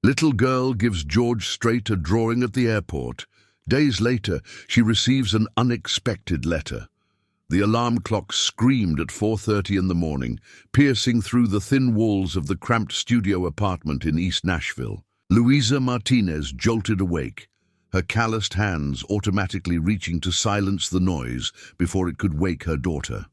Little girl gives George Strait a drawing at the airport. Days later, she receives an unexpected letter. The alarm clock screamed at 4:30 in the morning, piercing through the thin walls of the cramped studio apartment in East Nashville. Luisa Martinez jolted awake, her calloused hands automatically reaching to silence the noise before it could wake her daughter.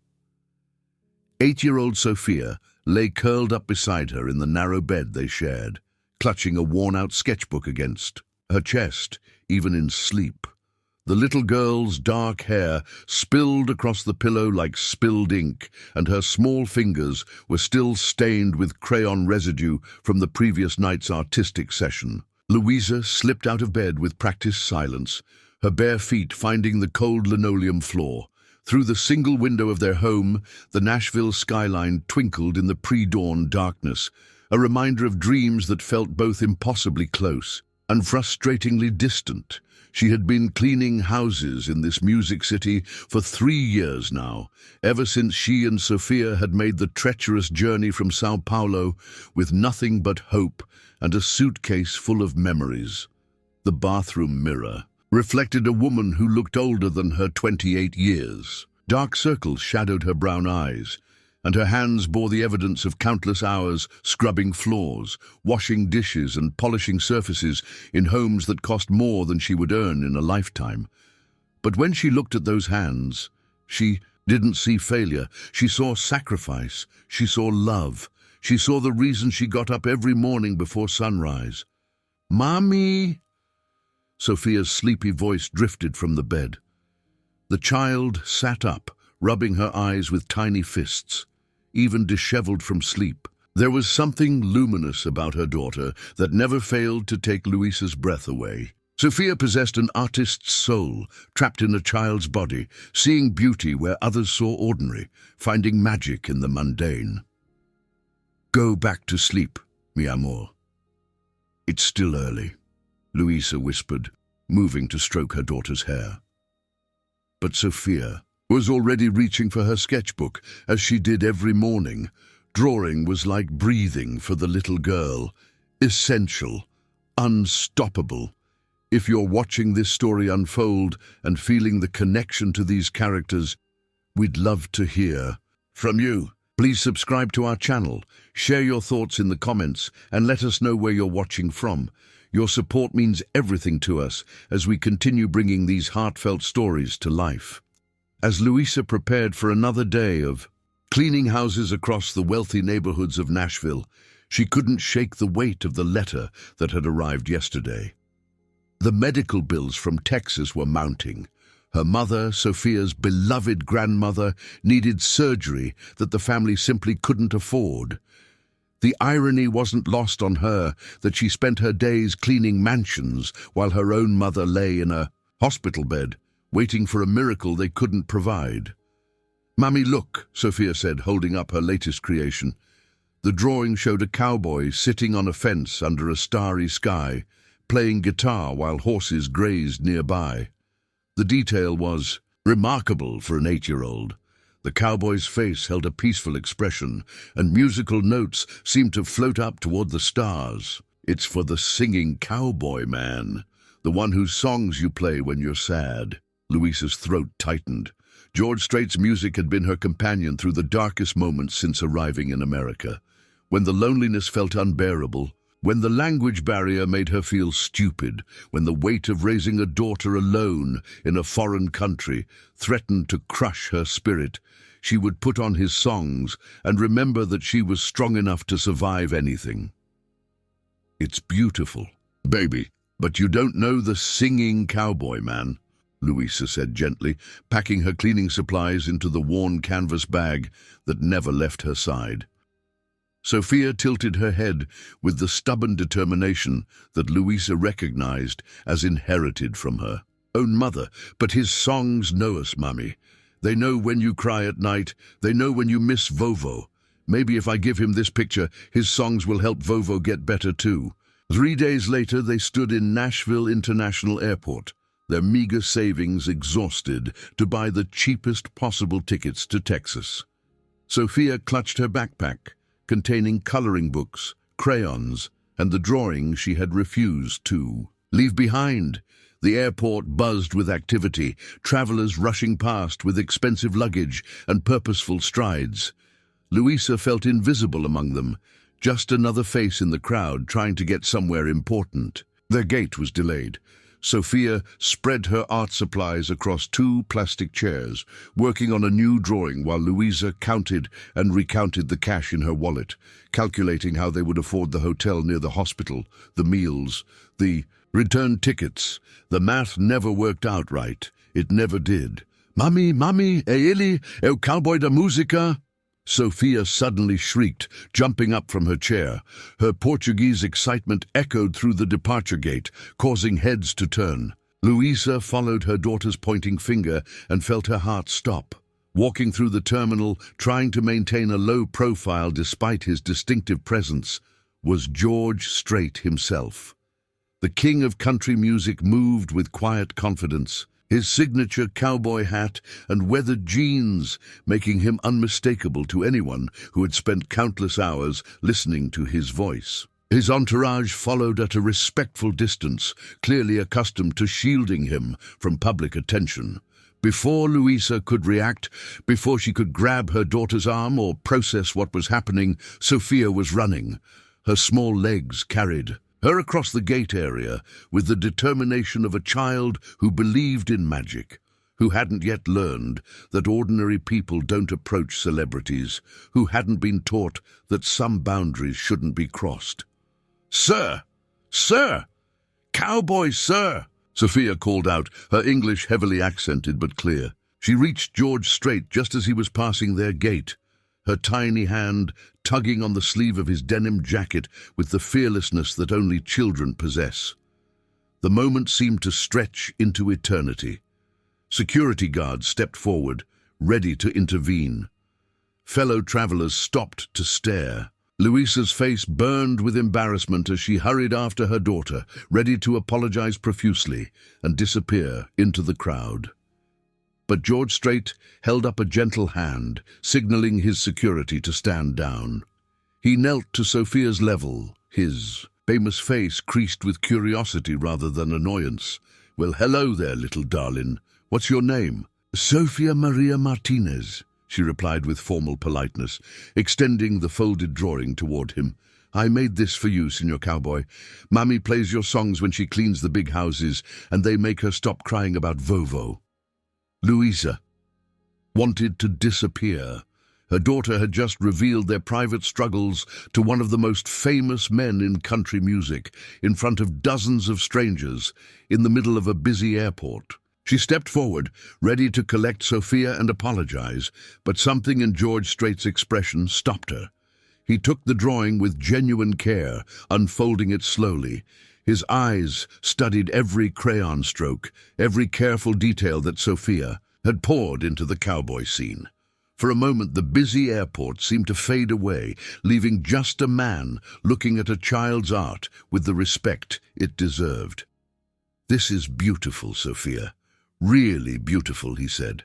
8-year-old Sophia lay curled up beside her in the narrow bed they shared, clutching a worn-out sketchbook against her chest, even in sleep. The little girl's dark hair spilled across the pillow like spilled ink, and her small fingers were still stained with crayon residue from the previous night's artistic session. Luisa slipped out of bed with practiced silence, her bare feet finding the cold linoleum floor. Through the single window of their home, the Nashville skyline twinkled in the pre-dawn darkness, a reminder of dreams that felt both impossibly close and frustratingly distant. She had been cleaning houses in this music city for 3 years now, ever since she and Sophia had made the treacherous journey from Sao Paulo with nothing but hope and a suitcase full of memories. The bathroom mirror reflected a woman who looked older than her 28 years. Dark circles shadowed her brown eyes, and her hands bore the evidence of countless hours scrubbing floors, washing dishes and polishing surfaces in homes that cost more than she would earn in a lifetime. But when she looked at those hands, she didn't see failure. She saw sacrifice. She saw love. She saw the reason she got up every morning before sunrise. "Mommy!" Sophia's sleepy voice drifted from the bed. The child sat up, rubbing her eyes with tiny fists, even disheveled from sleep. There was something luminous about her daughter that never failed to take Luisa's breath away. Sophia possessed an artist's soul, trapped in a child's body, seeing beauty where others saw ordinary, finding magic in the mundane. "Go back to sleep, mi amor. It's still early," Luisa whispered, moving to stroke her daughter's hair. But Sophia was already reaching for her sketchbook, as she did every morning. Drawing was like breathing for the little girl, essential, unstoppable. If you're watching this story unfold and feeling the connection to these characters, we'd love to hear from you. Please subscribe to our channel, share your thoughts in the comments, and let us know where you're watching from. Your support means everything to us as we continue bringing these heartfelt stories to life. As Luisa prepared for another day of cleaning houses across the wealthy neighborhoods of Nashville, she couldn't shake the weight of the letter that had arrived yesterday. The medical bills from Texas were mounting. Her mother, Sophia's beloved grandmother, needed surgery that the family simply couldn't afford. The irony wasn't lost on her that she spent her days cleaning mansions while her own mother lay in a hospital bed, waiting for a miracle they couldn't provide. "Mummy, look," Sophia said, holding up her latest creation. The drawing showed a cowboy sitting on a fence under a starry sky, playing guitar while horses grazed nearby. The detail was remarkable for an 8-year-old. The cowboy's face held a peaceful expression, and musical notes seemed to float up toward the stars. "It's for the singing cowboy man, the one whose songs you play when you're sad." Luisa's throat tightened. George Strait's music had been her companion through the darkest moments since arriving in America. When the loneliness felt unbearable, when the language barrier made her feel stupid, when the weight of raising a daughter alone in a foreign country threatened to crush her spirit, she would put on his songs and remember that she was strong enough to survive anything. "It's beautiful, baby, but you don't know the singing cowboy man," Luisa said gently, packing her cleaning supplies into the worn canvas bag that never left her side. Sophia tilted her head with the stubborn determination that Luisa recognized as inherited from her own mother. "But his songs know us, Mummy. They know when you cry at night. They know when you miss Vovo. Maybe if I give him this picture, his songs will help Vovo get better too." 3 days later, they stood in Nashville International Airport, their meager savings exhausted to buy the cheapest possible tickets to Texas. Sophia clutched her backpack, containing coloring books, crayons, and the drawing she had refused to leave behind. The airport buzzed with activity, travelers rushing past with expensive luggage and purposeful strides. Louisa felt invisible among them, just another face in the crowd trying to get somewhere important. Their gate was delayed. Sophia spread her art supplies across 2 plastic chairs, working on a new drawing while Louisa counted and recounted the cash in her wallet, calculating how they would afford the hotel near the hospital, the meals, the return tickets. The math never worked out right. It never did. "Mami, mami, é ele, é o cowboy da música?" Sophia suddenly shrieked, jumping up from her chair. Her Portuguese excitement echoed through the departure gate, causing heads to turn. Louisa followed her daughter's pointing finger and felt her heart stop. Walking through the terminal, trying to maintain a low profile despite his distinctive presence, was George Strait himself. The king of country music moved with quiet confidence, his signature cowboy hat and weathered jeans making him unmistakable to anyone who had spent countless hours listening to his voice. His entourage followed at a respectful distance, clearly accustomed to shielding him from public attention. Before Louisa could react, before she could grab her daughter's arm or process what was happening, Sophia was running. Her small legs carried her across the gate area with the determination of a child who believed in magic, who hadn't yet learned that ordinary people don't approach celebrities, who hadn't been taught that some boundaries shouldn't be crossed. "Sir! Sir! Cowboy, sir!" Sophia called out, her English heavily accented but clear. She reached George Strait just as he was passing their gate, her tiny hand tugging on the sleeve of his denim jacket with the fearlessness that only children possess. The moment seemed to stretch into eternity. Security guards stepped forward, ready to intervene. Fellow travelers stopped to stare. Louisa's face burned with embarrassment as she hurried after her daughter, ready to apologize profusely and disappear into the crowd. But George Strait held up a gentle hand, signaling his security to stand down. He knelt to Sophia's level, his famous face creased with curiosity rather than annoyance. "Well, hello there, little darling. What's your name?" "Sofia Maria Martinez," she replied with formal politeness, extending the folded drawing toward him. "I made this for you, Señor Cowboy. Mommy plays your songs when she cleans the big houses, and they make her stop crying about Vovo." Louisa wanted to disappear. Her daughter had just revealed their private struggles to one of the most famous men in country music, in front of dozens of strangers, in the middle of a busy airport. She stepped forward, ready to collect Sophia and apologize, but something in George Strait's expression stopped her. He took the drawing with genuine care, unfolding it slowly. His eyes studied every crayon stroke, every careful detail that Sophia had poured into the cowboy scene. For a moment, the busy airport seemed to fade away, leaving just a man looking at a child's art with the respect it deserved. "This is beautiful, Sophia. Really beautiful," he said,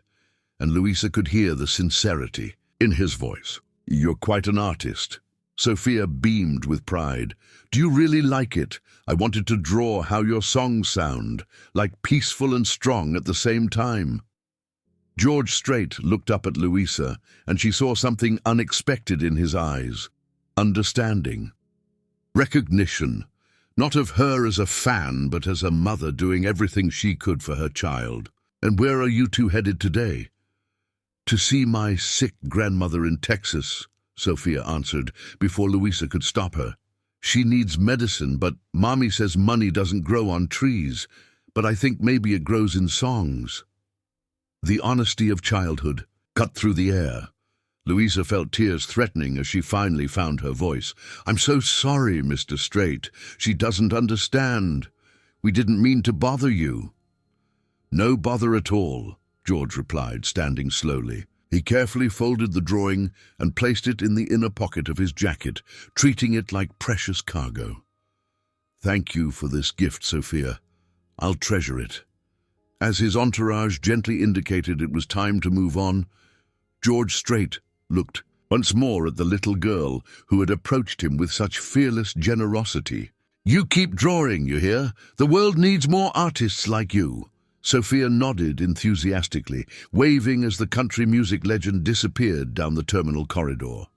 and Louisa could hear the sincerity in his voice. "You're quite an artist." Sophia beamed with pride. "Do you really like it? I wanted to draw how your songs sound, like peaceful and strong at the same time." George Strait looked up at Louisa, and she saw something unexpected in his eyes. Understanding. Recognition. Not of her as a fan, but as a mother doing everything she could for her child. "And where are you two headed today?" "To see my sick grandmother in Texas," Sophia answered, before Louisa could stop her. "She needs medicine, but Mommy says money doesn't grow on trees, but I think maybe it grows in songs." The honesty of childhood cut through the air. Louisa felt tears threatening as she finally found her voice. "I'm so sorry, Mr. Strait. She doesn't understand. We didn't mean to bother you." "No bother at all," George replied, standing slowly. He carefully folded the drawing and placed it in the inner pocket of his jacket, treating it like precious cargo. "Thank you for this gift, Sophia. I'll treasure it." As his entourage gently indicated it was time to move on, George Strait looked once more at the little girl who had approached him with such fearless generosity. "You keep drawing, you hear? The world needs more artists like you." Sophia nodded enthusiastically, waving as the country music legend disappeared down the terminal corridor.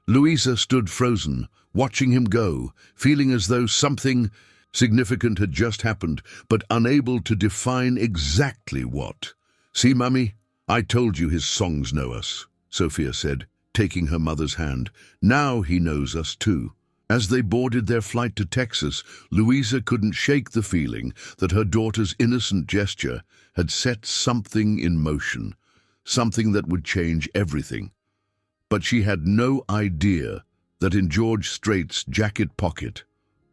Louisa stood frozen, watching him go, feeling as though something significant had just happened, but unable to define exactly what. "See, Mummy, I told you his songs know us," Sophia said, taking her mother's hand. "Now he knows us too." As they boarded their flight to Texas, Louisa couldn't shake the feeling that her daughter's innocent gesture had set something in motion, something that would change everything. But she had no idea that in George Strait's jacket pocket,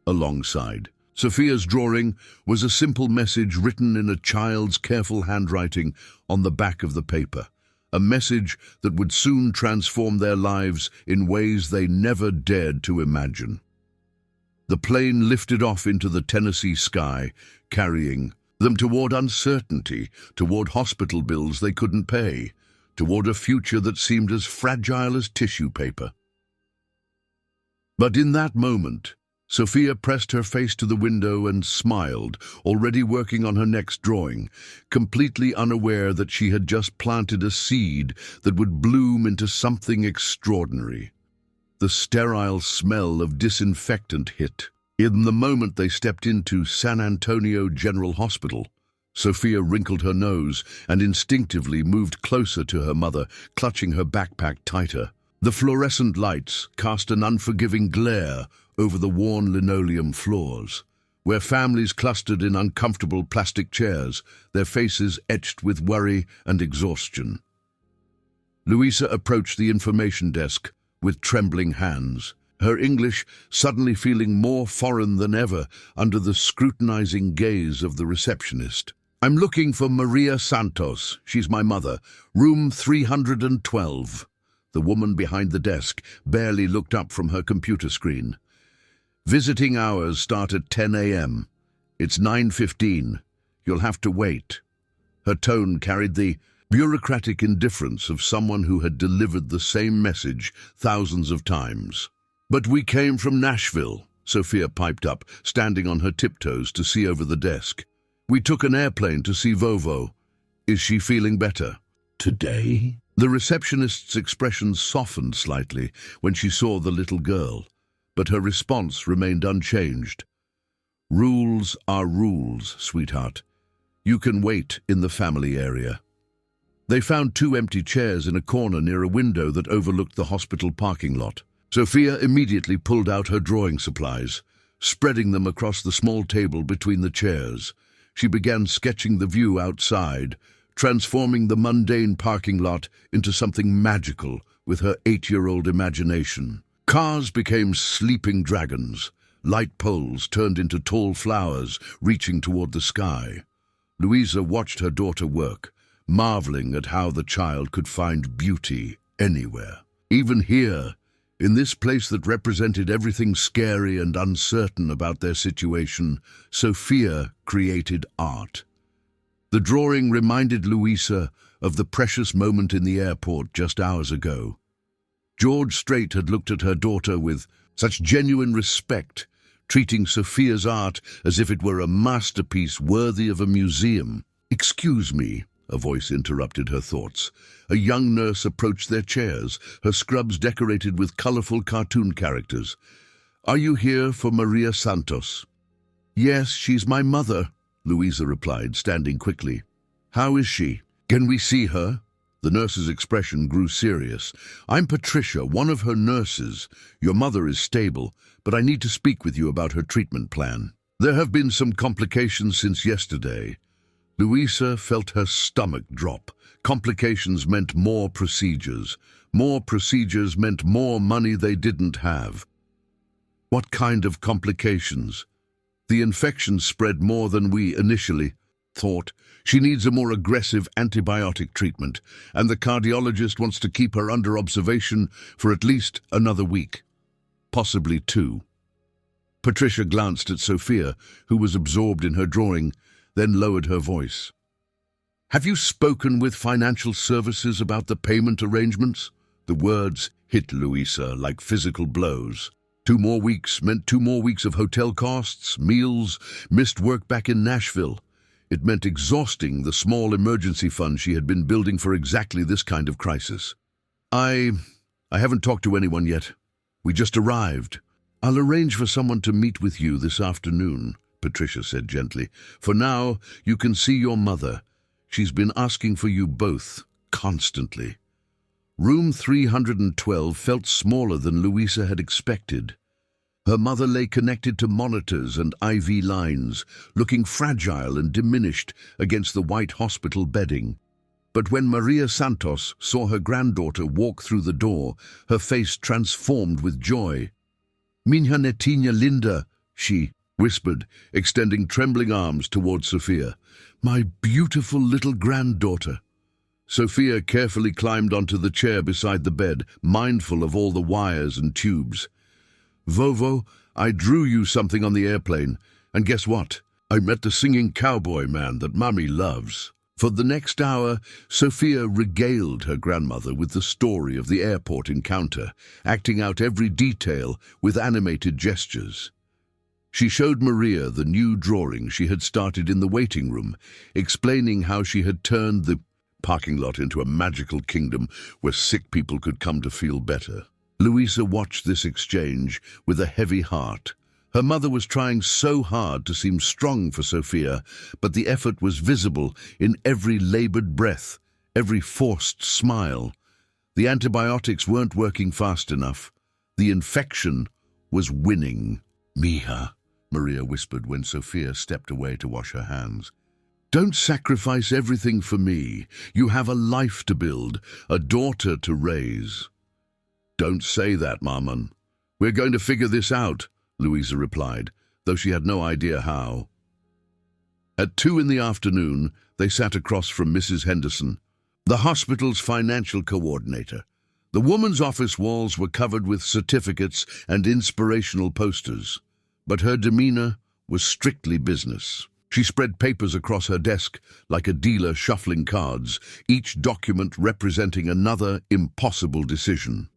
alongside Sophia's drawing, was a simple message written in a child's careful handwriting on the back of the paper. A message that would soon transform their lives in ways they never dared to imagine. The plane lifted off into the Tennessee sky, carrying them toward uncertainty, toward hospital bills they couldn't pay, toward a future that seemed as fragile as tissue paper. But in that moment, Sophia pressed her face to the window and smiled, already working on her next drawing, completely unaware that she had just planted a seed that would bloom into something extraordinary. The sterile smell of disinfectant hit. In the moment they stepped into San Antonio General Hospital, Sophia wrinkled her nose and instinctively moved closer to her mother, clutching her backpack tighter. The fluorescent lights cast an unforgiving glare over the worn linoleum floors, where families clustered in uncomfortable plastic chairs, their faces etched with worry and exhaustion. Louisa approached the information desk with trembling hands, her English suddenly feeling more foreign than ever under the scrutinizing gaze of the receptionist. "I'm looking for Maria Santos. She's my mother. Room 312. The woman behind the desk barely looked up from her computer screen. "Visiting hours start at 10 a.m. It's 9:15. You'll have to wait." Her tone carried the bureaucratic indifference of someone who had delivered the same message thousands of times. "But we came from Nashville," Sophia piped up, standing on her tiptoes to see over the desk. "We took an airplane to see Vovo. Is she feeling better?" "Today?" The receptionist's expression softened slightly when she saw the little girl, but her response remained unchanged. "Rules are rules, sweetheart. You can wait in the family area." They found 2 empty chairs in a corner near a window that overlooked the hospital parking lot. Sophia immediately pulled out her drawing supplies, spreading them across the small table between the chairs. She began sketching the view outside, transforming the mundane parking lot into something magical with her 8-year-old imagination. Cars became sleeping dragons. Light poles turned into tall flowers reaching toward the sky. Louisa watched her daughter work, marveling at how the child could find beauty anywhere. Even here, in this place that represented everything scary and uncertain about their situation, Sophia created art. The drawing reminded Louisa of the precious moment in the airport just hours ago. George Strait had looked at her daughter with such genuine respect, treating Sophia's art as if it were a masterpiece worthy of a museum. "Excuse me," a voice interrupted her thoughts. A young nurse approached their chairs, her scrubs decorated with colorful cartoon characters. "Are you here for Maria Santos?" "Yes, she's my mother," Louisa replied, standing quickly. "How is she? Can we see her?" The nurse's expression grew serious. "I'm Patricia, one of her nurses. Your mother is stable, but I need to speak with you about her treatment plan. There have been some complications since yesterday." Louisa felt her stomach drop. Complications meant more procedures. More procedures meant more money they didn't have. What kind of complications? The infection spread more than we initially thought. She needs a more aggressive antibiotic treatment, and the cardiologist wants to keep her under observation for at least another week, possibly 2. Patricia glanced at Sophia, who was absorbed in her drawing, then lowered her voice. "Have you spoken with financial services about the payment arrangements?" The words hit Louisa like physical blows. 2 more weeks meant 2 more weeks of hotel costs, meals, missed work back in Nashville. It meant exhausting the small emergency fund she had been building for exactly this kind of crisis. I haven't talked to anyone yet. We just arrived. I'll arrange for someone to meet with you this afternoon, Patricia said gently. For now, you can see your mother. She's been asking for you both, constantly. Room 312 felt smaller than Louisa had expected. Her mother lay connected to monitors and IV lines, looking fragile and diminished against the white hospital bedding. But when Maria Santos saw her granddaughter walk through the door, her face transformed with joy. "Minha netinha linda," she whispered, extending trembling arms towards Sophia. "My beautiful little granddaughter." Sophia carefully climbed onto the chair beside the bed, mindful of all the wires and tubes. "Vovo, I drew you something on the airplane, and guess what? I met the singing cowboy man that Mummy loves." For the next hour, Sophia regaled her grandmother with the story of the airport encounter, acting out every detail with animated gestures. She showed Maria the new drawing she had started in the waiting room, explaining how she had turned the parking lot into a magical kingdom where sick people could come to feel better. Louisa watched this exchange with a heavy heart. Her mother was trying so hard to seem strong for Sophia, but the effort was visible in every labored breath, every forced smile. The antibiotics weren't working fast enough. The infection was winning. "Mija," Maria whispered when Sophia stepped away to wash her hands. "Don't sacrifice everything for me. You have a life to build, a daughter to raise." "Don't say that, Maman. We're going to figure this out," Louisa replied, though she had no idea how. At 2 in the afternoon, they sat across from Mrs. Henderson, the hospital's financial coordinator. The woman's office walls were covered with certificates and inspirational posters, but her demeanor was strictly business. She spread papers across her desk like a dealer shuffling cards, each document representing another impossible decision.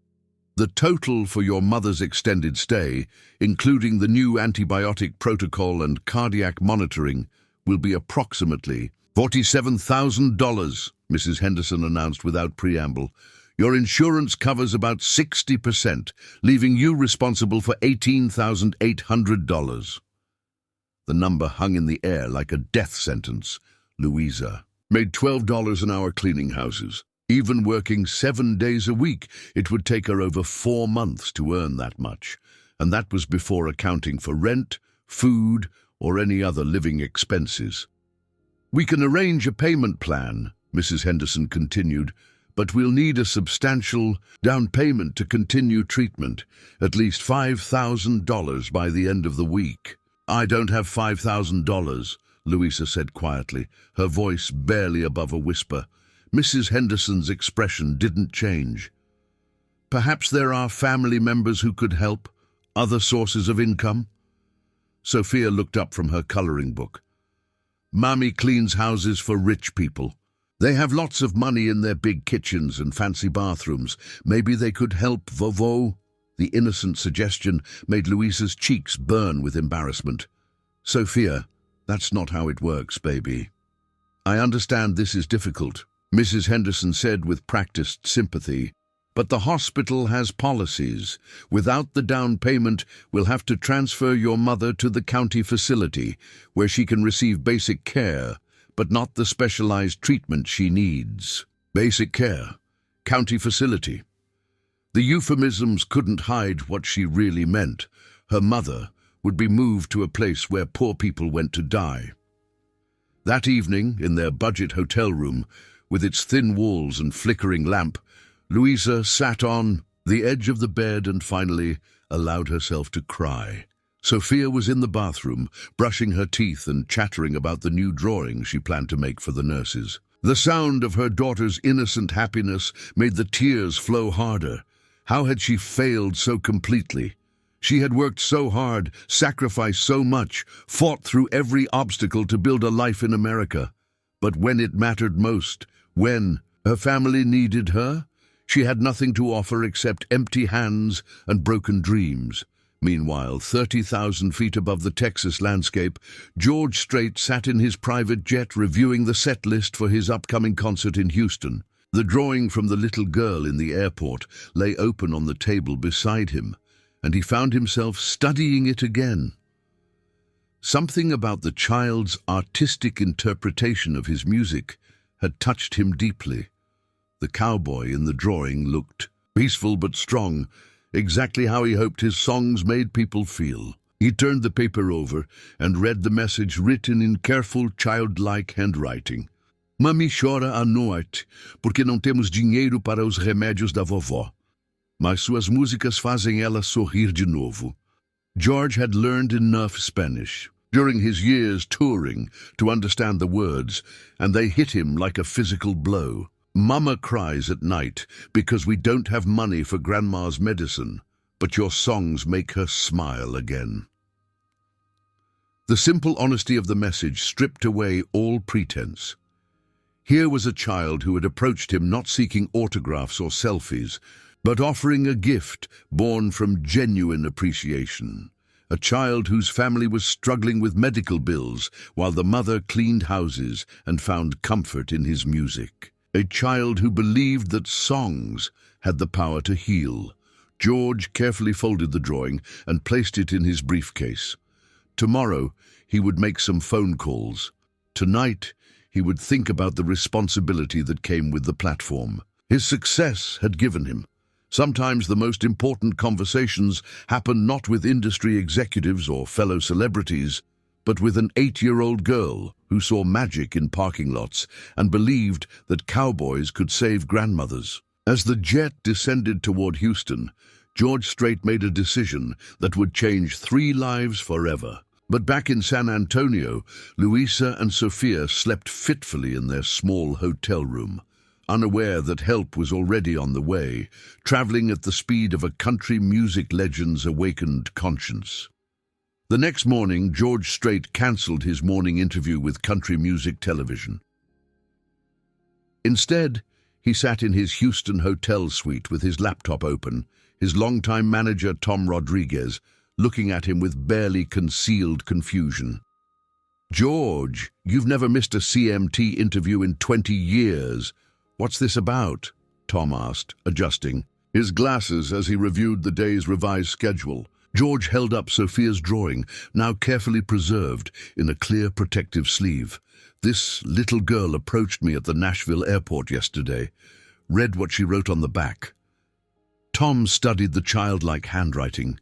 "The total for your mother's extended stay, including the new antibiotic protocol and cardiac monitoring, will be approximately $47,000, Mrs. Henderson announced without preamble. "Your insurance covers about 60%, leaving you responsible for $18,800. The number hung in the air like a death sentence. Louisa made $12 an hour cleaning houses. Even working 7 days a week, it would take her over 4 months to earn that much, and that was before accounting for rent, food, or any other living expenses. "We can arrange a payment plan," Mrs. Henderson continued, "but we'll need a substantial down payment to continue treatment, at least $5,000 by the end of the week." "I don't have $5,000, Louisa said quietly, her voice barely above a whisper. Mrs. Henderson's expression didn't change. "Perhaps there are family members who could help, other sources of income?" Sophia looked up from her coloring book. "Mommy cleans houses for rich people. They have lots of money in their big kitchens and fancy bathrooms. Maybe they could help Vovo." The innocent suggestion made Louisa's cheeks burn with embarrassment. "Sophia, that's not how it works, baby." "I understand this is difficult," Mrs. Henderson said with practiced sympathy, "but the hospital has policies. Without the down payment, we'll have to transfer your mother to the county facility, where she can receive basic care, but not the specialized treatment she needs." Basic care, county facility. The euphemisms couldn't hide what she really meant. Her mother would be moved to a place where poor people went to die. That evening, in their budget hotel room, with its thin walls and flickering lamp, Louisa sat on the edge of the bed and finally allowed herself to cry. Sophia was in the bathroom, brushing her teeth and chattering about the new drawing she planned to make for the nurses. The sound of her daughter's innocent happiness made the tears flow harder. How had she failed so completely? She had worked so hard, sacrificed so much, fought through every obstacle to build a life in America. But when it mattered most, when her family needed her, She had nothing to offer except empty hands and broken dreams. Meanwhile, 30,000 feet above the Texas landscape, George Strait sat in his private jet reviewing the set list for his upcoming concert in Houston. The drawing from the little girl in the airport lay open on the table beside him, and he found himself studying it again. Something about the child's artistic interpretation of his music had touched him deeply. The cowboy in the drawing looked peaceful but strong, exactly how he hoped his songs made people feel. He turned the paper over and read the message written in careful, childlike handwriting. Mami chora à noite, porque não temos dinheiro para os remédios da vovó. Mas suas músicas fazem ela sorrir de novo. George had learned enough Spanish during his years touring to understand the words, and they hit him like a physical blow. Mama cries at night because we don't have money for Grandma's medicine, but your songs make her smile again. The simple honesty of the message stripped away all pretense. Here was a child who had approached him not seeking autographs or selfies, but offering a gift born from genuine appreciation. A child whose family was struggling with medical bills while the mother cleaned houses and found comfort in his music. A child who believed that songs had the power to heal. George carefully folded the drawing and placed it in his briefcase. Tomorrow, he would make some phone calls. Tonight, he would think about the responsibility that came with the platform. His success had given him. Sometimes the most important conversations happen not with industry executives or fellow celebrities, but with an 8-year-old girl who saw magic in parking lots and believed that cowboys could save grandmothers. As the jet descended toward Houston, George Strait made a decision that would change 3 lives forever. But back in San Antonio, Luisa and Sophia slept fitfully in their small hotel room, unaware that help was already on the way, traveling at the speed of a country music legend's awakened conscience. The next morning, George Strait cancelled his morning interview with country music television. Instead, he sat in his Houston hotel suite with his laptop open, his longtime manager Tom Rodriguez looking at him with barely concealed confusion. "George, you've never missed a CMT interview in 20 years. What's this about?" Tom asked, adjusting his glasses as he reviewed the day's revised schedule. George held up Sophia's drawing, now carefully preserved in a clear protective sleeve. "This little girl approached me at the Nashville airport yesterday. Read what she wrote on the back." Tom studied the childlike handwriting,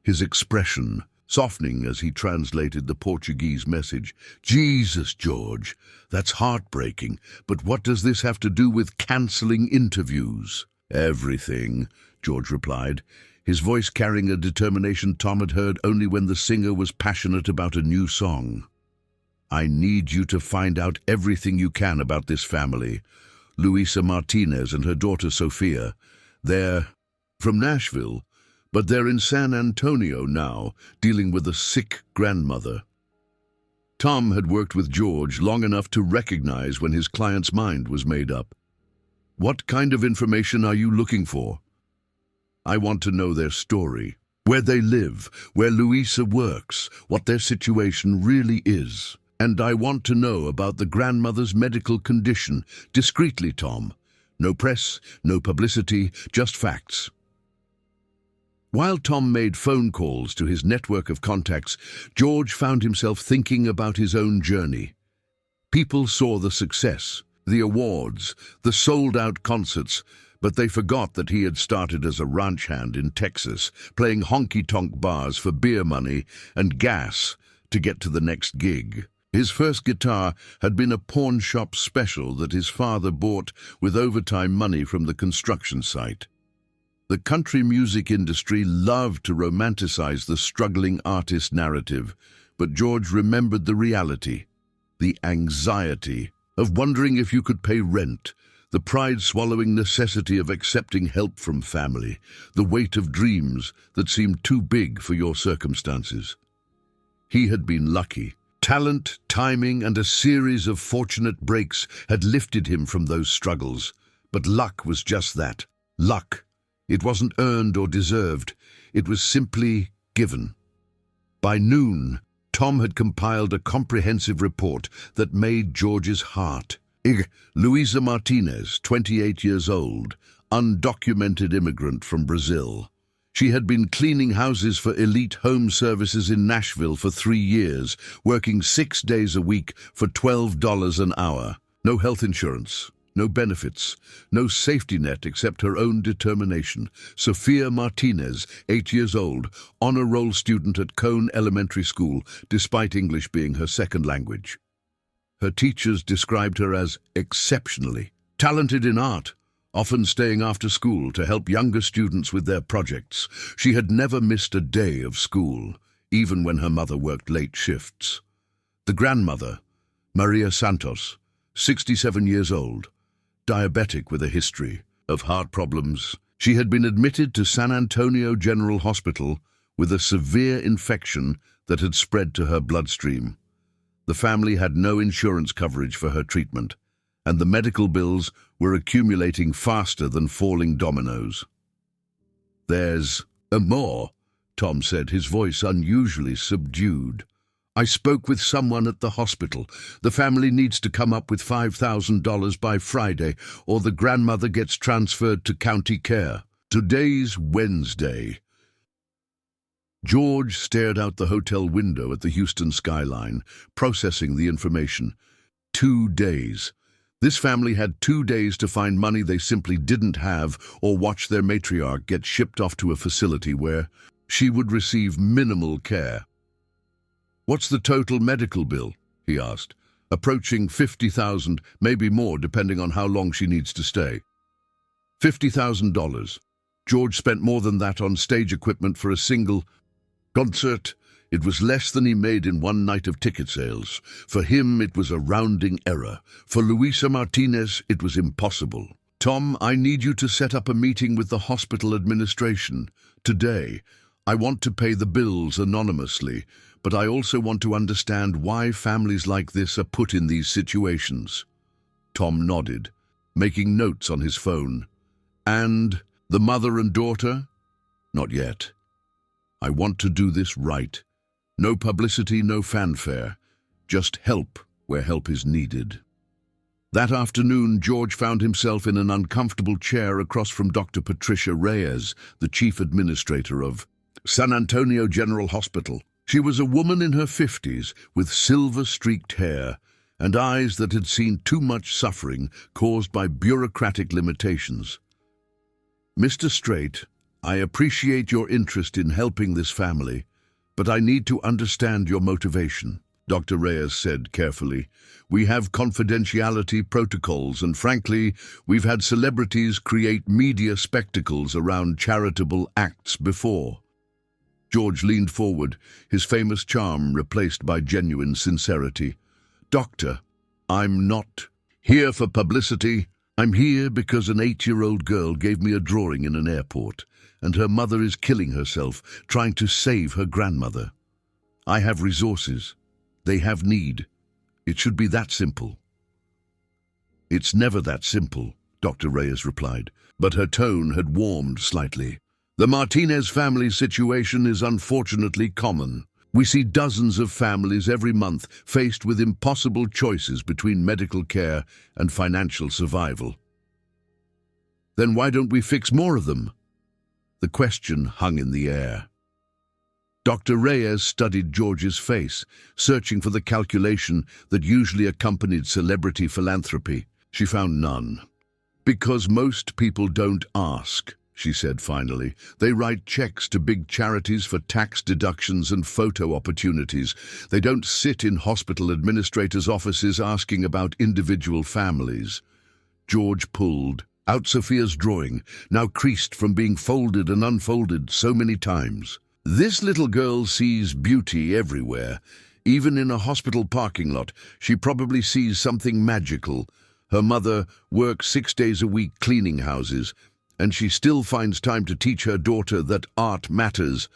his expression softening as he translated the Portuguese message. "Jesus, George, that's heartbreaking, but what does this have to do with cancelling interviews?" "Everything," George replied, his voice carrying a determination Tom had heard only when the singer was passionate about a new song. "I need you to find out everything you can about this family. Luisa Martinez and her daughter Sophia. They're from Nashville, but they're in San Antonio now, dealing with a sick grandmother." Tom had worked with George long enough to recognize when his client's mind was made up. "What kind of information are you looking for?" "I want to know their story, where they live, where Luisa works, what their situation really is. And I want to know about the grandmother's medical condition, discreetly, Tom. No press, no publicity, just facts." While Tom made phone calls to his network of contacts, George found himself thinking about his own journey. People saw the success, the awards, the sold-out concerts, but they forgot that he had started as a ranch hand in Texas, playing honky-tonk bars for beer money and gas to get to the next gig. His first guitar had been a pawn shop special that his father bought with overtime money from the construction site. The country music industry loved to romanticize the struggling artist narrative, but George remembered the reality, the anxiety of wondering if you could pay rent, the pride-swallowing necessity of accepting help from family, the weight of dreams that seemed too big for your circumstances. He had been lucky. Talent, timing, and a series of fortunate breaks had lifted him from those struggles. But luck was just that, Luck. It wasn't earned or deserved. It was simply given. By noon, Tom had compiled a comprehensive report that made George's heart. Luisa Martinez, 28 years old, undocumented immigrant from Brazil. She had been cleaning houses for Elite Home Services in Nashville for 3 years, working 6 days a week for $12 an hour. No health insurance, no benefits, no safety net except her own determination. Sophia Martinez, 8 years old, honor roll student at Cone Elementary School, despite English being her second language. Her teachers described her as exceptionally talented in art, often staying after school to help younger students with their projects. She had never missed a day of school, even when her mother worked late shifts. The grandmother, Maria Santos, 67 years old, diabetic with a history of heart problems. She had been admitted to San Antonio General Hospital with a severe infection that had spread to her bloodstream. The family had no insurance coverage for her treatment, and the medical bills were accumulating faster than falling dominoes. "There's more," Tom said, his voice unusually subdued. "I spoke with someone at the hospital. The family needs to come up with $5,000 by Friday, or the grandmother gets transferred to county care." Today's Wednesday. George stared out the hotel window at the Houston skyline, processing the information. 2 days. This family had 2 days to find money they simply didn't have, or watch their matriarch get shipped off to a facility where she would receive minimal care. "What's the total medical bill?" he asked. "Approaching 50,000, maybe more depending on how long she needs to stay." $50,000. George spent more than that on stage equipment for a single concert. It was less than he made in one night of ticket sales. For him, it was a rounding error. For Luisa Martinez, it was impossible. "Tom, I need you to set up a meeting with the hospital administration today. I want to pay the bills anonymously, but I also want to understand why families like this are put in these situations." Tom nodded, making notes on his phone. "And the mother and daughter?" "Not yet. I want to do this right. No publicity, no fanfare. Just help where help is needed." That afternoon, George found himself in an uncomfortable chair across from Dr. Patricia Reyes, the chief administrator of San Antonio General Hospital. She was a woman in her 50s with silver-streaked hair and eyes that had seen too much suffering caused by bureaucratic limitations. "Mr. Strait, I appreciate your interest in helping this family, but I need to understand your motivation," Dr. Reyes said carefully. "We have confidentiality protocols, and frankly, we've had celebrities create media spectacles around charitable acts before." George leaned forward, his famous charm replaced by genuine sincerity. "Doctor, I'm not here for publicity. I'm here because an 8-year-old girl gave me a drawing in an airport, and her mother is killing herself, trying to save her grandmother. I have resources. They have need. It should be that simple." "It's never that simple," Dr. Reyes replied, but her tone had warmed slightly. "The Martinez family situation is unfortunately common. We see dozens of families every month faced with impossible choices between medical care and financial survival." "Then why don't we fix more of them?" The question hung in the air. Dr. Reyes studied George's face, searching for the calculation that usually accompanied celebrity philanthropy. She found none. "Because most people don't ask," she said finally. "They write checks to big charities for tax deductions and photo opportunities. They don't sit in hospital administrators' offices asking about individual families." George pulled out Sophia's drawing, now creased from being folded and unfolded so many times. "This little girl sees beauty everywhere. Even in a hospital parking lot, she probably sees something magical. Her mother works 6 days a week cleaning houses, and she still finds time to teach her daughter that art matters,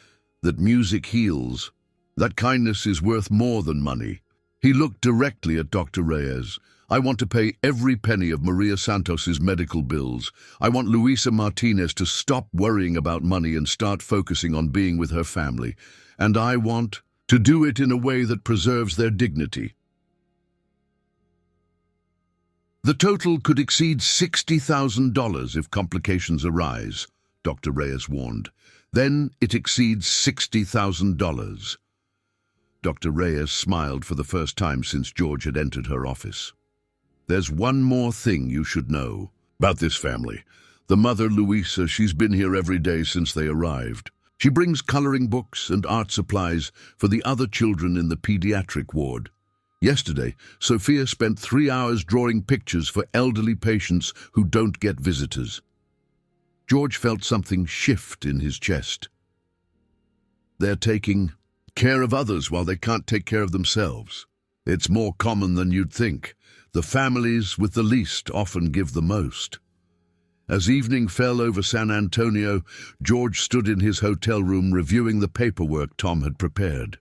that music heals. That kindness is worth more than money." He looked directly at Dr. Reyes. I want to pay every penny of Maria Santos's medical bills. I want Luisa Martinez to stop worrying about money and start focusing on being with her family. And I want to do it in a way that preserves their dignity. The total could exceed $60,000 if complications arise, Dr. Reyes warned. Then it exceeds $60,000. Dr. Reyes smiled for the first time since George had entered her office. There's one more thing you should know about this family. The mother, Luisa, she's been here every day since they arrived. She brings coloring books and art supplies for the other children in the pediatric ward. Yesterday, Sophia spent 3 hours drawing pictures for elderly patients who don't get visitors. George felt something shift in his chest. They're taking care of others while they can't take care of themselves. It's more common than you'd think. The families with the least often give the most. As evening fell over San Antonio, George stood in his hotel room reviewing the paperwork Tom had prepared.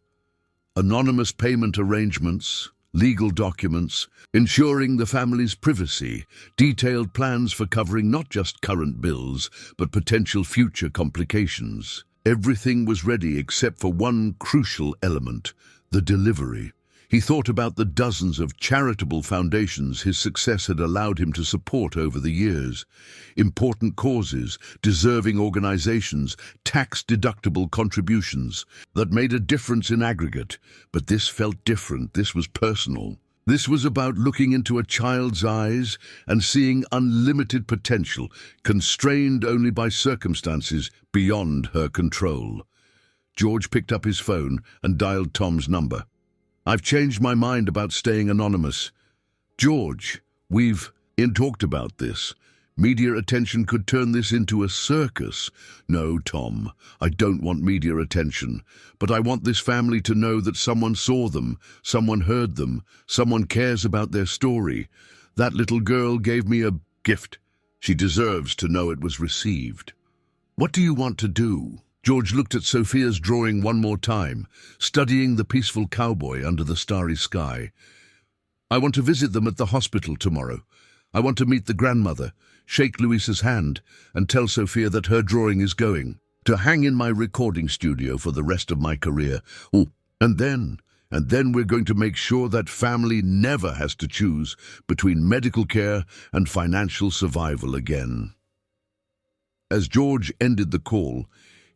Anonymous payment arrangements, legal documents, ensuring the family's privacy, detailed plans for covering not just current bills, but potential future complications. Everything was ready except for one crucial element, the delivery. He thought about the dozens of charitable foundations his success had allowed him to support over the years. Important causes, deserving organizations, tax-deductible contributions that made a difference in aggregate. But this felt different. This was personal. This was about looking into a child's eyes and seeing unlimited potential, constrained only by circumstances beyond her control. George picked up his phone and dialed Tom's number. I've changed my mind about staying anonymous. George, we've talked about this. Media attention could turn this into a circus. No, Tom, I don't want media attention, but I want this family to know that someone saw them, someone heard them, someone cares about their story. That little girl gave me a gift. She deserves to know it was received. What do you want to do? George looked at Sophia's drawing one more time, studying the peaceful cowboy under the starry sky. I want to visit them at the hospital tomorrow. I want to meet the grandmother, shake Luisa's hand, and tell Sophia that her drawing is going to hang in my recording studio for the rest of my career. Oh, and then we're going to make sure that family never has to choose between medical care and financial survival again. As George ended the call,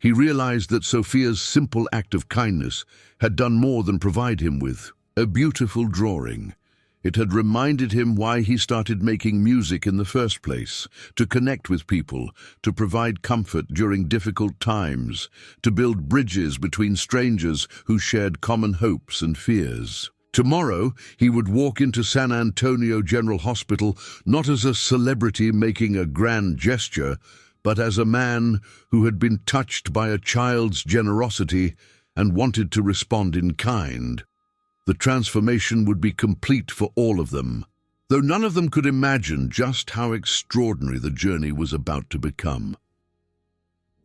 he realized that Sophia's simple act of kindness had done more than provide him with a beautiful drawing. It had reminded him why he started making music in the first place, to connect with people, to provide comfort during difficult times, to build bridges between strangers who shared common hopes and fears. Tomorrow, he would walk into San Antonio General Hospital not as a celebrity making a grand gesture, but as a man who had been touched by a child's generosity and wanted to respond in kind. The transformation would be complete for all of them, though none of them could imagine just how extraordinary the journey was about to become.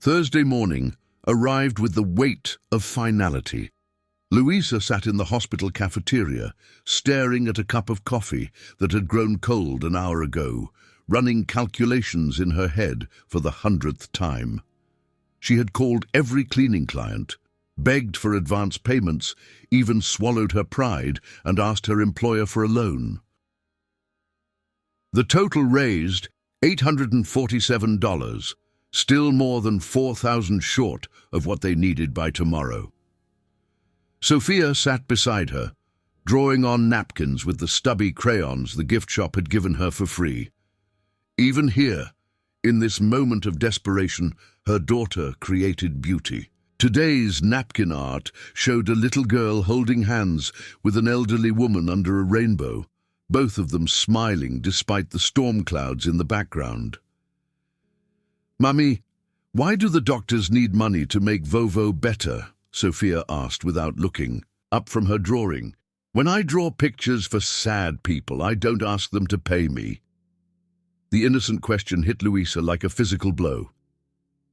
Thursday morning arrived with the weight of finality. Luisa sat in the hospital cafeteria, staring at a cup of coffee that had grown cold an hour ago, running calculations in her head for the 100th time. She had called every cleaning client, begged for advance payments, even swallowed her pride and asked her employer for a loan. The total raised $847, still more than $4,000 short of what they needed by tomorrow. Sophia sat beside her, drawing on napkins with the stubby crayons the gift shop had given her for free. Even here, in this moment of desperation, her daughter created beauty. Today's napkin art showed a little girl holding hands with an elderly woman under a rainbow, both of them smiling despite the storm clouds in the background. "Mummy, why do the doctors need money to make Vovo better?" Sophia asked without looking up from her drawing. "When I draw pictures for sad people, I don't ask them to pay me." The innocent question hit Luisa like a physical blow.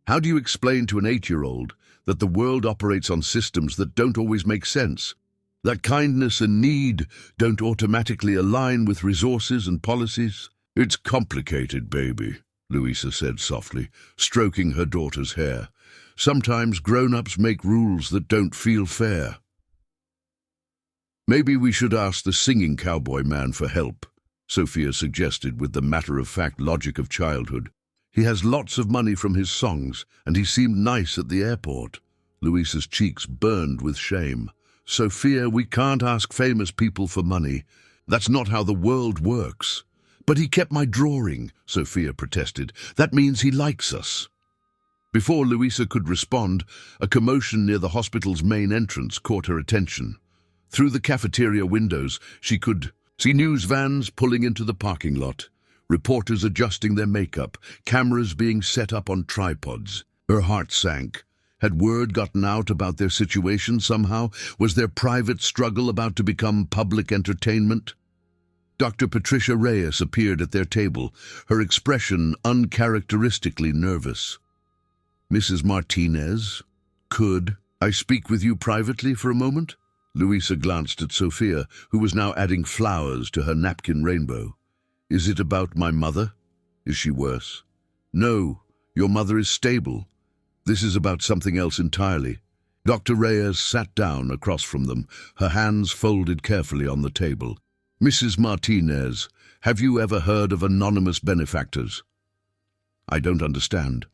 How do you explain to an 8-year-old that the world operates on systems that don't always make sense? That kindness and need don't automatically align with resources and policies? It's complicated, baby, Louisa said softly, stroking her daughter's hair. Sometimes grown-ups make rules that don't feel fair. Maybe we should ask the singing cowboy man for help, Sophia suggested with the matter-of-fact logic of childhood. He has lots of money from his songs, and he seemed nice at the airport. Louisa's cheeks burned with shame. Sophia, we can't ask famous people for money. That's not how the world works. But he kept my drawing, Sophia protested. That means he likes us. Before Louisa could respond, a commotion near the hospital's main entrance caught her attention. Through the cafeteria windows, she could see news vans pulling into the parking lot, reporters adjusting their makeup, cameras being set up on tripods. Her heart sank. Had word gotten out about their situation somehow? Was their private struggle about to become public entertainment? Dr. Patricia Reyes appeared at their table, her expression uncharacteristically nervous. Mrs. Martinez, could I speak with you privately for a moment? Louisa glanced at Sophia, who was now adding flowers to her napkin rainbow. Is it about my mother? Is she worse? No, your mother is stable. This is about something else entirely. Dr. Reyes sat down across from them, her hands folded carefully on the table. Mrs. Martinez, have you ever heard of anonymous benefactors? I don't understand.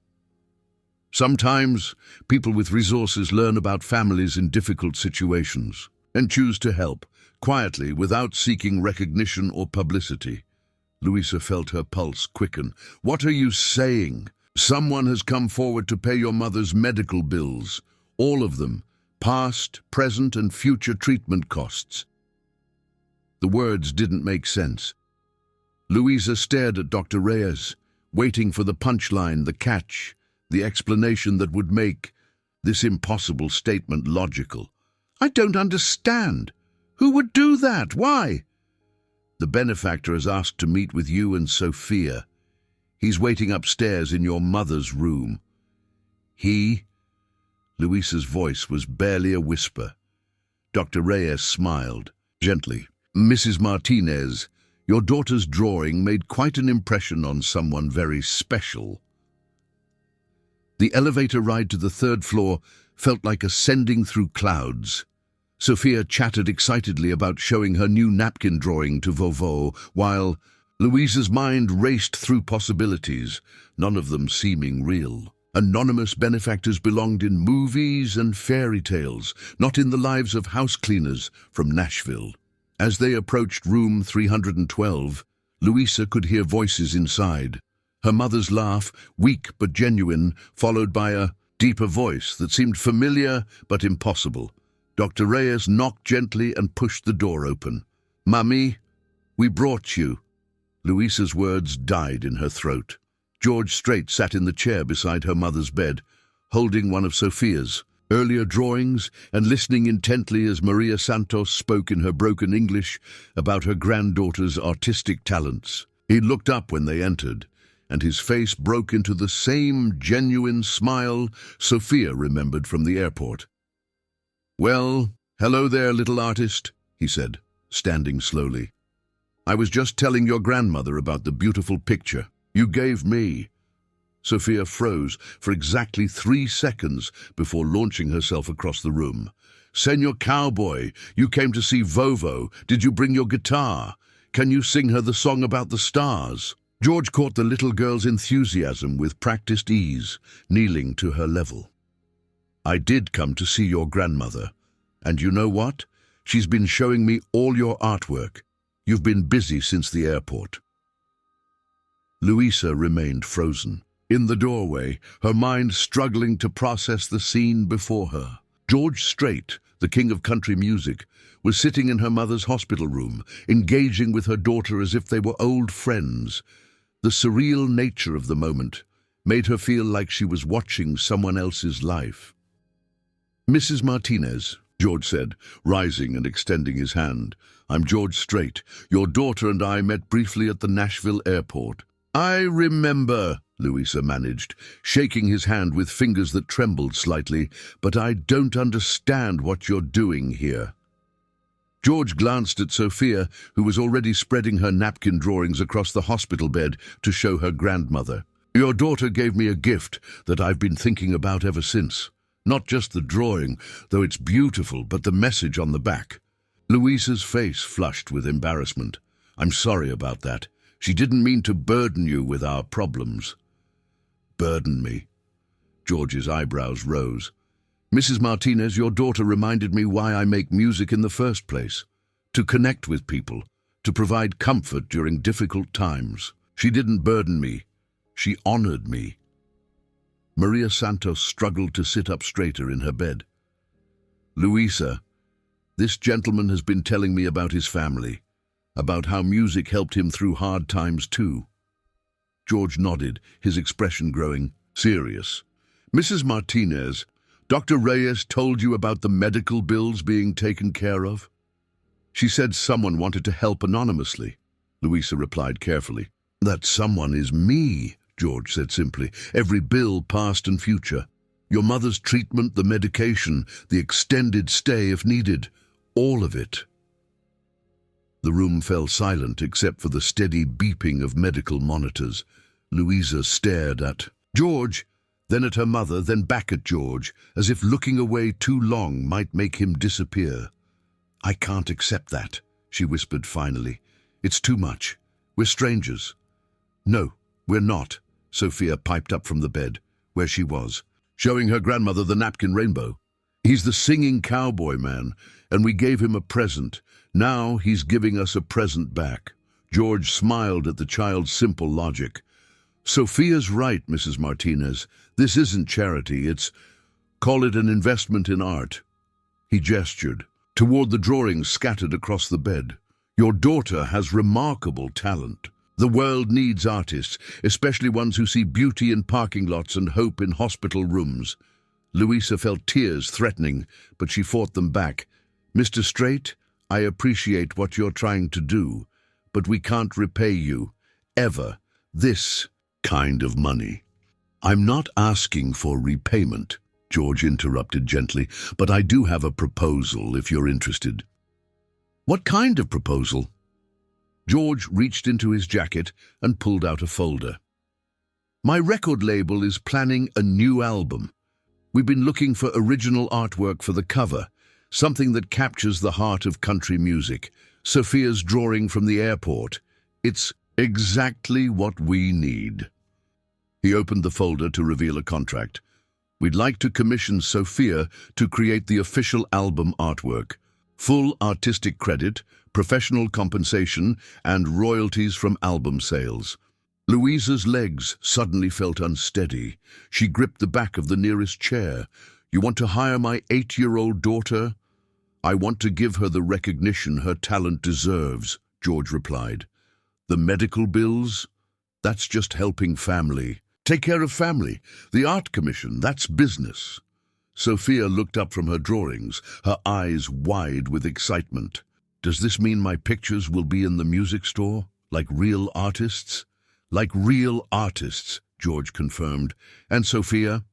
Sometimes people with resources learn about families in difficult situations and choose to help, quietly, without seeking recognition or publicity. Louisa felt her pulse quicken. What are you saying? Someone has come forward to pay your mother's medical bills, all of them, past, present, and future treatment costs. The words didn't make sense. Louisa stared at Dr. Reyes, waiting for the punchline, the catch, the explanation that would make this impossible statement logical. I don't understand. Who would do that? Why? The benefactor has asked to meet with you and Sophia. He's waiting upstairs in your mother's room. He? Louisa's voice was barely a whisper. Dr. Reyes smiled, gently. Mrs. Martinez, your daughter's drawing made quite an impression on someone very special. The elevator ride to the third floor felt like ascending through clouds. Sophia chattered excitedly about showing her new napkin drawing to Vovo, while Louisa's mind raced through possibilities, none of them seeming real. Anonymous benefactors belonged in movies and fairy tales, not in the lives of house cleaners from Nashville. As they approached room 312, Louisa could hear voices inside. Her mother's laugh, weak but genuine, followed by a deeper voice that seemed familiar but impossible. Dr. Reyes knocked gently and pushed the door open. Mummy, we brought you. Louisa's words died in her throat. George Strait sat in the chair beside her mother's bed, holding one of Sophia's earlier drawings and listening intently as Maria Santos spoke in her broken English about her granddaughter's artistic talents. He looked up when they entered, and his face broke into the same genuine smile Sophia remembered from the airport. Well, hello there, little artist, he said, standing slowly. I was just telling your grandmother about the beautiful picture you gave me. Sophia froze for exactly 3 seconds before launching herself across the room. Senor Cowboy, you came to see Vovo. Did you bring your guitar? Can you sing her the song about the stars? George caught the little girl's enthusiasm with practiced ease, kneeling to her level. I did come to see your grandmother. And you know what? She's been showing me all your artwork. You've been busy since the airport. Louisa remained frozen. In the doorway, her mind struggling to process the scene before her. George Strait, the king of country music, was sitting in her mother's hospital room, engaging with her daughter as if they were old friends. The surreal nature of the moment made her feel like she was watching someone else's life. Mrs. Martinez, George said, rising and extending his hand. I'm George Strait. Your daughter and I met briefly at the Nashville airport. I remember, Louisa managed, shaking his hand with fingers that trembled slightly, but I don't understand what you're doing here. George glanced at Sophia, who was already spreading her napkin drawings across the hospital bed to show her grandmother. "Your daughter gave me a gift that I've been thinking about ever since. Not just the drawing, though it's beautiful, but the message on the back." Louisa's face flushed with embarrassment. "I'm sorry about that. She didn't mean to burden you with our problems." "Burden me?" George's eyebrows rose. "Mrs. Martinez, your daughter reminded me why I make music in the first place. To connect with people, to provide comfort during difficult times. She didn't burden me. She honored me." Maria Santos struggled to sit up straighter in her bed. "Luisa, this gentleman has been telling me about his family, about how music helped him through hard times too." George nodded, his expression growing serious. "Mrs. Martinez, Dr. Reyes told you about the medical bills being taken care of?" "She said someone wanted to help anonymously," Louisa replied carefully. "That someone is me," George said simply. "Every bill, past and future. Your mother's treatment, the medication, the extended stay if needed. All of it." The room fell silent except for the steady beeping of medical monitors. Louisa stared at George, then at her mother, then back at George, as if looking away too long might make him disappear. "I can't accept that," she whispered finally. "It's too much. We're strangers." "No, we're not," Sophia piped up from the bed, where she was, showing her grandmother the napkin rainbow. "He's the singing cowboy man, and we gave him a present. Now he's giving us a present back." George smiled at the child's simple logic. "Sophia's right, Mrs. Martinez. This isn't charity, call it an investment in art." He gestured toward the drawings scattered across the bed. "Your daughter has remarkable talent. The world needs artists, especially ones who see beauty in parking lots and hope in hospital rooms." Louisa felt tears threatening, but she fought them back. "Mr. Strait, I appreciate what you're trying to do, but we can't repay you, ever, this kind of money." "I'm not asking for repayment," George interrupted gently, "but I do have a proposal if you're interested." "What kind of proposal?" George reached into his jacket and pulled out a folder. "My record label is planning a new album. We've been looking for original artwork for the cover, something that captures the heart of country music. Sophia's drawing from the airport. It's exactly what we need." He opened the folder to reveal a contract. "We'd like to commission Sophia to create the official album artwork. Full artistic credit, professional compensation, and royalties from album sales." Louisa's legs suddenly felt unsteady. She gripped the back of the nearest chair. "You want to hire my 8-year-old daughter?" "I want to give her the recognition her talent deserves," George replied. "The medical bills? That's just helping family. Take care of family. The art commission, that's business." Sophia looked up from her drawings, her eyes wide with excitement. "Does this mean my pictures will be in the music store? Like real artists?" "Like real artists," George confirmed. "And Sophia,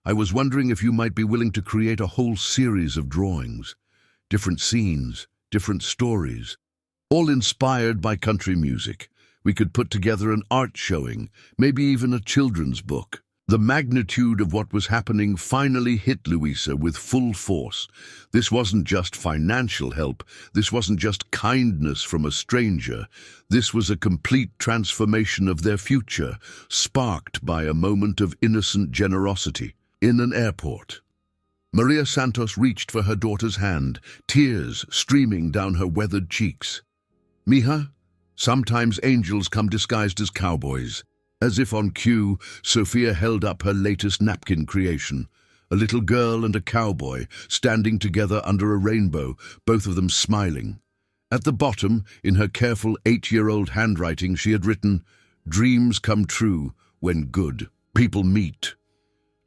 I was wondering if you might be willing to create a whole series of drawings. Different scenes, different stories, all inspired by country music. We could put together an art showing, maybe even a children's book." The magnitude of what was happening finally hit Louisa with full force. This wasn't just financial help. This wasn't just kindness from a stranger. This was a complete transformation of their future, sparked by a moment of innocent generosity. In an airport, Maria Santos reached for her daughter's hand, tears streaming down her weathered cheeks. "Mija, sometimes angels come disguised as cowboys." As if on cue, Sophia held up her latest napkin creation. A little girl and a cowboy standing together under a rainbow, both of them smiling. At the bottom, in her careful 8-year-old handwriting, she had written, "Dreams come true when good people meet."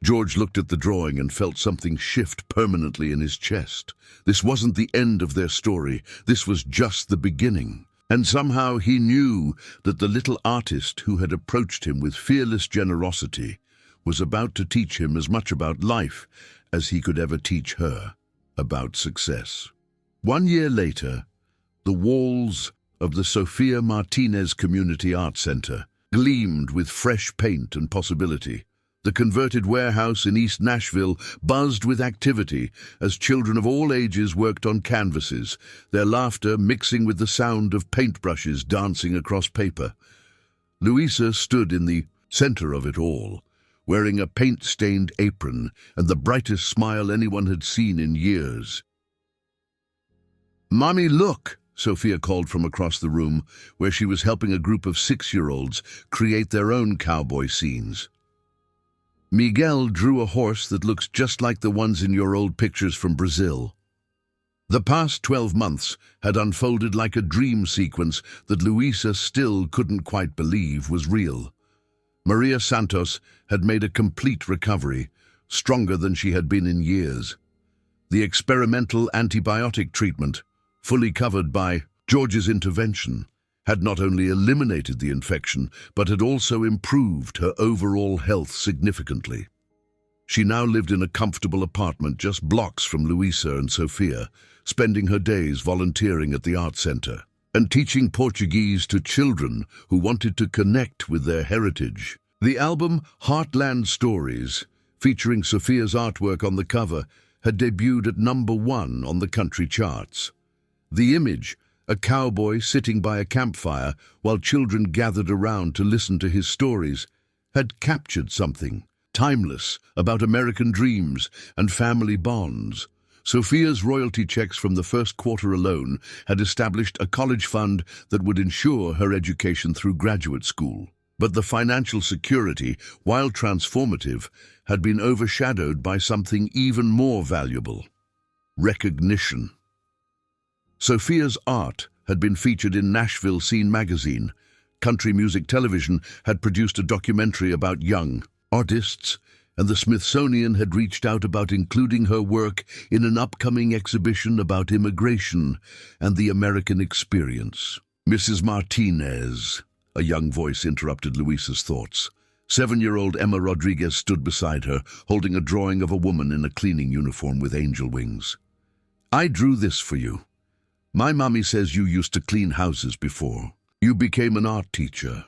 George looked at the drawing and felt something shift permanently in his chest. This wasn't the end of their story. This was just the beginning. And somehow he knew that the little artist who had approached him with fearless generosity was about to teach him as much about life as he could ever teach her about success. 1 year later, the walls of the Sofia Martinez Community Art Center gleamed with fresh paint and possibility. The converted warehouse in East Nashville buzzed with activity as children of all ages worked on canvases, their laughter mixing with the sound of paintbrushes dancing across paper. Louisa stood in the center of it all, wearing a paint-stained apron and the brightest smile anyone had seen in years. "Mommy, look!" Sophia called from across the room, where she was helping a group of 6-year-olds create their own cowboy scenes. Miguel drew a horse that looks just like the ones in your old pictures from Brazil. The past 12 months had unfolded like a dream sequence that Luisa still couldn't quite believe was real. Maria Santos had made a complete recovery, stronger than she had been in years. The experimental antibiotic treatment, fully covered by George's intervention, had not only eliminated the infection, but had also improved her overall health significantly. She now lived in a comfortable apartment just blocks from Luisa and Sofia, spending her days volunteering at the art center and teaching Portuguese to children who wanted to connect with their heritage. The album Heartland Stories, featuring Sofia's artwork on the cover, had debuted at #1 on the country charts. The image, a cowboy sitting by a campfire while children gathered around to listen to his stories, had captured something timeless about American dreams and family bonds. Sofia's royalty checks from the first quarter alone had established a college fund that would ensure her education through graduate school. But the financial security, while transformative, had been overshadowed by something even more valuable: recognition. Sofia's art had been featured in Nashville Scene magazine. Country Music Television had produced a documentary about young artists, and the Smithsonian had reached out about including her work in an upcoming exhibition about immigration and the American experience. "Mrs. Martinez," a young voice interrupted Luisa's thoughts. 7-year-old Emma Rodriguez stood beside her, holding a drawing of a woman in a cleaning uniform with angel wings. "I drew this for you. My mommy says you used to clean houses before. You became an art teacher."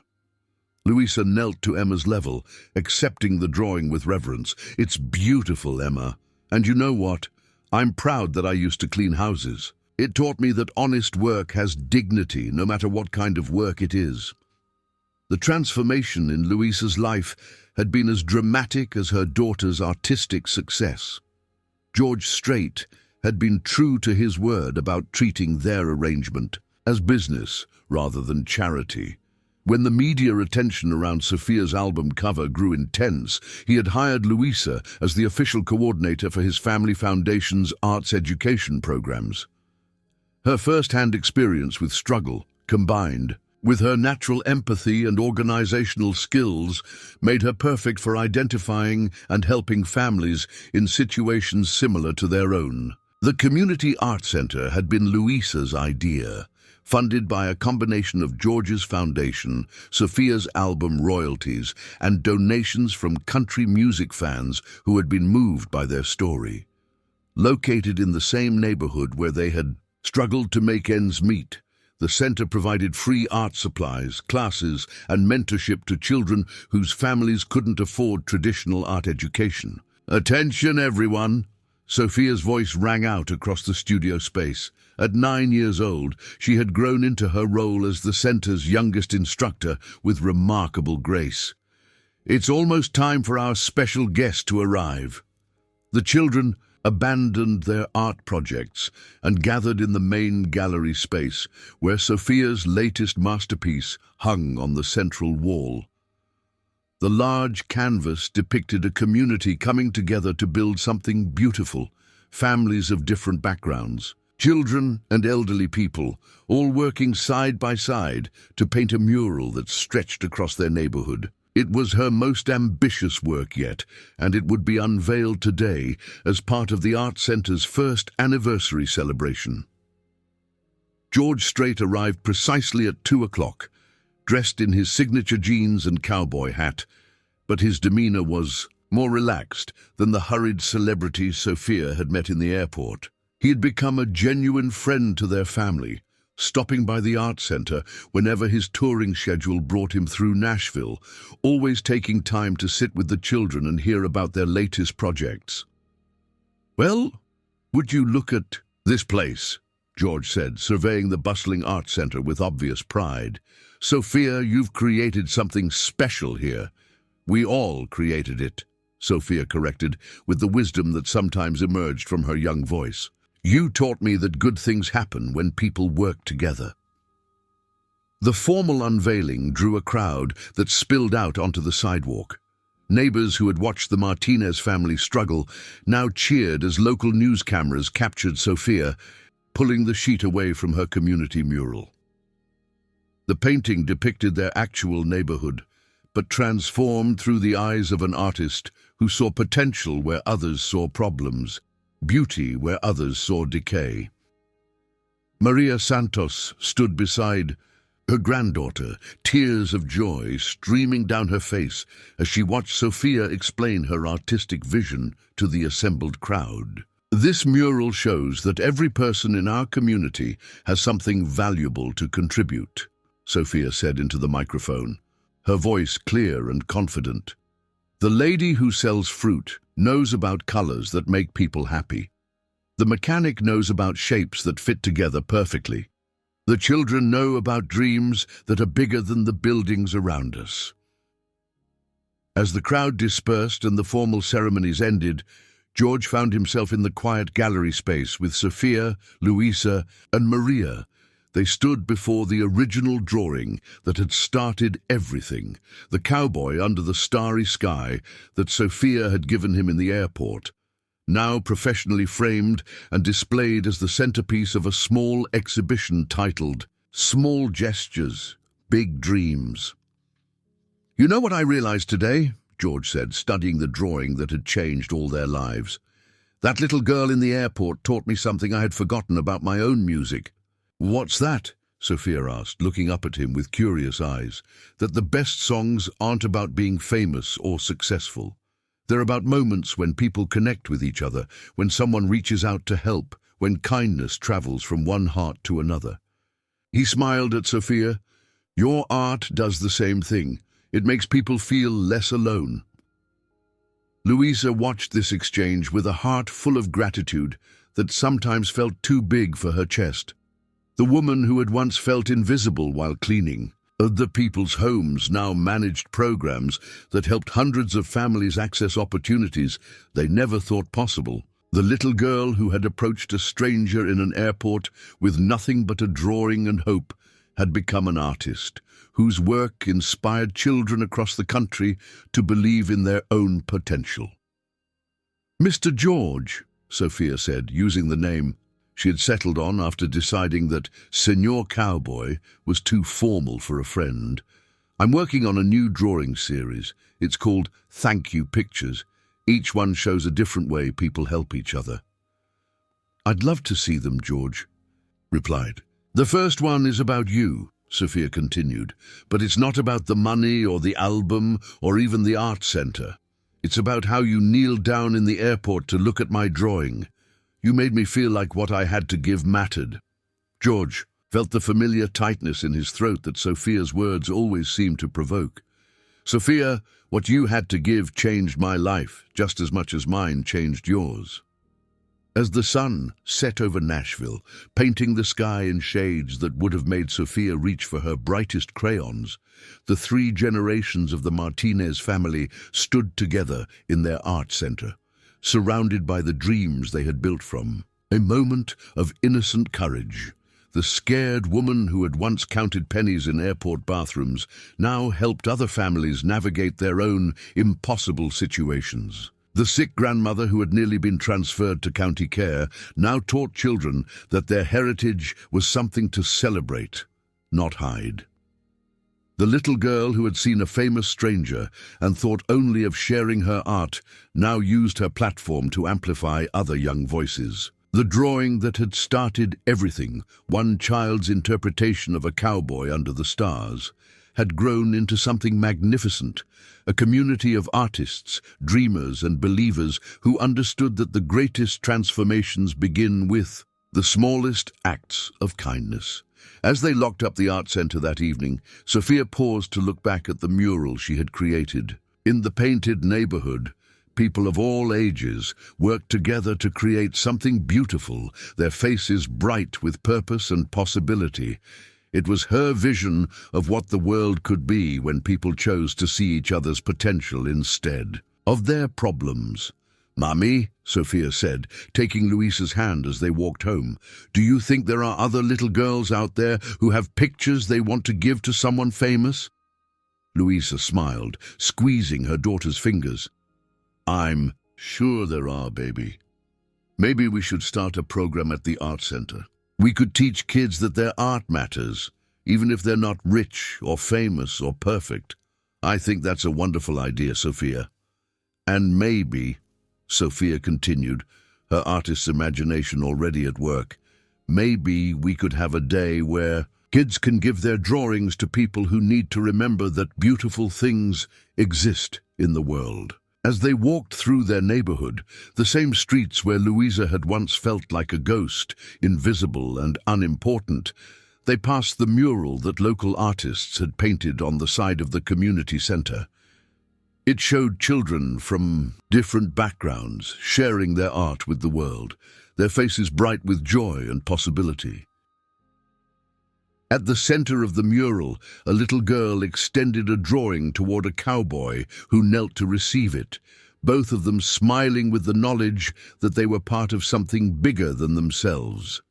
Luisa knelt to Emma's level, accepting the drawing with reverence. "It's beautiful, Emma. And you know what? I'm proud that I used to clean houses. It taught me that honest work has dignity, no matter what kind of work it is." The transformation in Luisa's life had been as dramatic as her daughter's artistic success. George Strait had been true to his word about treating their arrangement as business rather than charity. When the media attention around Sofia's album cover grew intense, he had hired Luisa as the official coordinator for his family foundation's arts education programs. Her first-hand experience with struggle, combined with her natural empathy and organizational skills, made her perfect for identifying and helping families in situations similar to their own. The Community Art Center had been Luisa's idea, funded by a combination of George's foundation, Sofia's album royalties, and donations from country music fans who had been moved by their story. Located in the same neighborhood where they had struggled to make ends meet, the center provided free art supplies, classes, and mentorship to children whose families couldn't afford traditional art education. "Attention, everyone!" Sofia's voice rang out across the studio space. At 9 years old, she had grown into her role as the center's youngest instructor with remarkable grace. "It's almost time for our special guest to arrive." The children abandoned their art projects and gathered in the main gallery space, where Sofia's latest masterpiece hung on the central wall. The large canvas depicted a community coming together to build something beautiful, families of different backgrounds, children and elderly people, all working side by side to paint a mural that stretched across their neighborhood. It was her most ambitious work yet, and it would be unveiled today as part of the Art Center's first anniversary celebration. George Strait arrived precisely at 2 o'clock, dressed in his signature jeans and cowboy hat, but his demeanor was more relaxed than the hurried celebrities Sofia had met in the airport. He had become a genuine friend to their family, stopping by the art center whenever his touring schedule brought him through Nashville, always taking time to sit with the children and hear about their latest projects. "Well, would you look at this place?" George said, surveying the bustling art center with obvious pride. "Sophia, you've created something special here." "We all created it," Sophia corrected, with the wisdom that sometimes emerged from her young voice. "You taught me that good things happen when people work together." The formal unveiling drew a crowd that spilled out onto the sidewalk. Neighbors who had watched the Martinez family struggle now cheered as local news cameras captured Sophia, pulling the sheet away from her community mural. The painting depicted their actual neighborhood, but transformed through the eyes of an artist who saw potential where others saw problems, beauty where others saw decay. Maria Santos stood beside her granddaughter, tears of joy streaming down her face as she watched Sophia explain her artistic vision to the assembled crowd. "This mural shows that every person in our community has something valuable to contribute," Sophia said into the microphone, her voice clear and confident. "The lady who sells fruit knows about colors that make people happy. The mechanic knows about shapes that fit together perfectly. The children know about dreams that are bigger than the buildings around us." As the crowd dispersed and the formal ceremonies ended, George found himself in the quiet gallery space with Sophia, Luisa, and Maria. They stood before the original drawing that had started everything, the cowboy under the starry sky that Sophia had given him in the airport, now professionally framed and displayed as the centerpiece of a small exhibition titled "Small Gestures, Big Dreams." "You know what I realized today?" George said, studying the drawing that had changed all their lives. "That little girl in the airport taught me something I had forgotten about my own music." "What's that?" Sophia asked, looking up at him with curious eyes. "That the best songs aren't about being famous or successful. They're about moments when people connect with each other, when someone reaches out to help, when kindness travels from one heart to another." He smiled at Sophia. "Your art does the same thing. It makes people feel less alone." Louisa watched this exchange with a heart full of gratitude that sometimes felt too big for her chest. The woman who had once felt invisible while cleaning, other people's homes now managed programs that helped hundreds of families access opportunities they never thought possible. The little girl who had approached a stranger in an airport with nothing but a drawing and hope had become an artist whose work inspired children across the country to believe in their own potential. "Mr. George," Sophia said, using the name she had settled on after deciding that Senor Cowboy was too formal for a friend. "I'm working on a new drawing series. It's called Thank You Pictures. Each one shows a different way people help each other." "I'd love to see them," George replied. "The first one is about you," Sophia continued, "but it's not about the money or the album or even the art center. It's about how you kneeled down in the airport to look at my drawing. You made me feel like what I had to give mattered." George felt the familiar tightness in his throat that Sophia's words always seemed to provoke. "Sophia, what you had to give changed my life just as much as mine changed yours." As the sun set over Nashville, painting the sky in shades that would have made Sophia reach for her brightest crayons, the three generations of the Martinez family stood together in their art center, surrounded by the dreams they had built from. A moment of innocent courage. The scared woman who had once counted pennies in airport bathrooms now helped other families navigate their own impossible situations. The sick grandmother who had nearly been transferred to county care now taught children that their heritage was something to celebrate, not hide. The little girl who had seen a famous stranger and thought only of sharing her art now used her platform to amplify other young voices. The drawing that had started everything, one child's interpretation of a cowboy under the stars, had grown into something magnificent, a community of artists, dreamers and believers who understood that the greatest transformations begin with the smallest acts of kindness. As they locked up the art center that evening, Sophia paused to look back at the mural she had created. In the painted neighborhood, people of all ages worked together to create something beautiful, their faces bright with purpose and possibility. It was her vision of what the world could be when people chose to see each other's potential instead of their problems. "Mommy," Sophia said, taking Louisa's hand as they walked home, "do you think there are other little girls out there who have pictures they want to give to someone famous?" Louisa smiled, squeezing her daughter's fingers. "I'm sure there are, baby. Maybe we should start a program at the art center. We could teach kids that their art matters, even if they're not rich or famous or perfect. I think that's a wonderful idea, Sophia. And maybe," Sophia continued, her artist's imagination already at work, "maybe we could have a day where kids can give their drawings to people who need to remember that beautiful things exist in the world." As they walked through their neighborhood, the same streets where Louisa had once felt like a ghost, invisible and unimportant, they passed the mural that local artists had painted on the side of the community center. It showed children from different backgrounds sharing their art with the world, their faces bright with joy and possibility. At the center of the mural, a little girl extended a drawing toward a cowboy who knelt to receive it, both of them smiling with the knowledge that they were part of something bigger than themselves.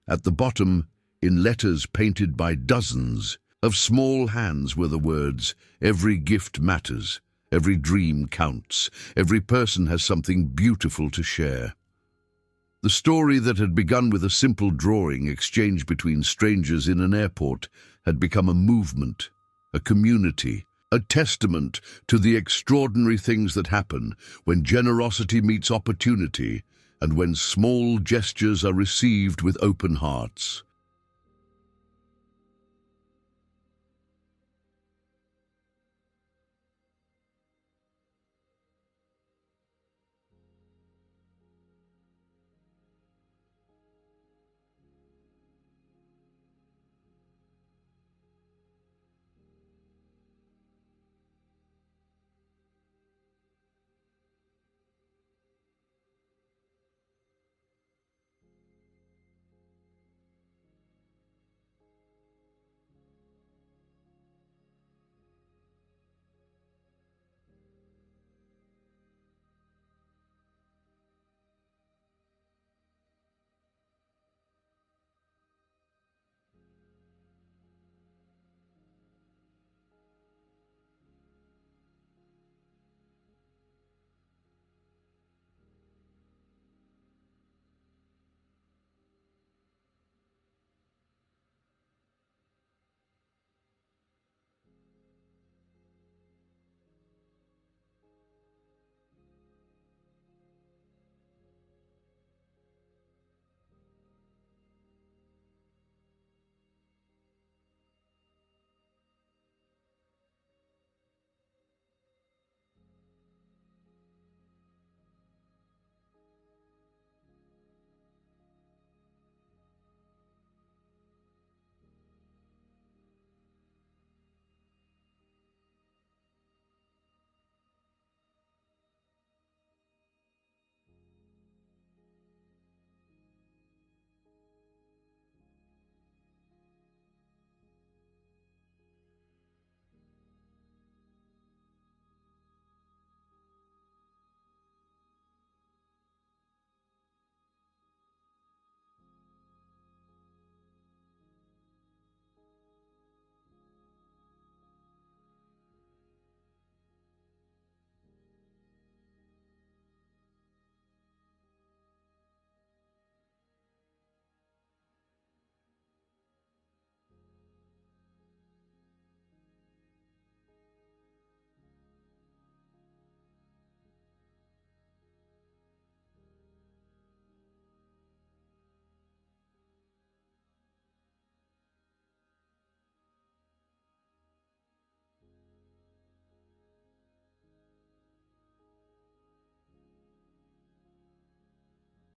At the bottom, in letters painted by dozens of small hands, were the words, "Every gift matters, every dream counts, every person has something beautiful to share." The story that had begun with a simple drawing exchanged between strangers in an airport had become a movement, a community, a testament to the extraordinary things that happen when generosity meets opportunity and when small gestures are received with open hearts.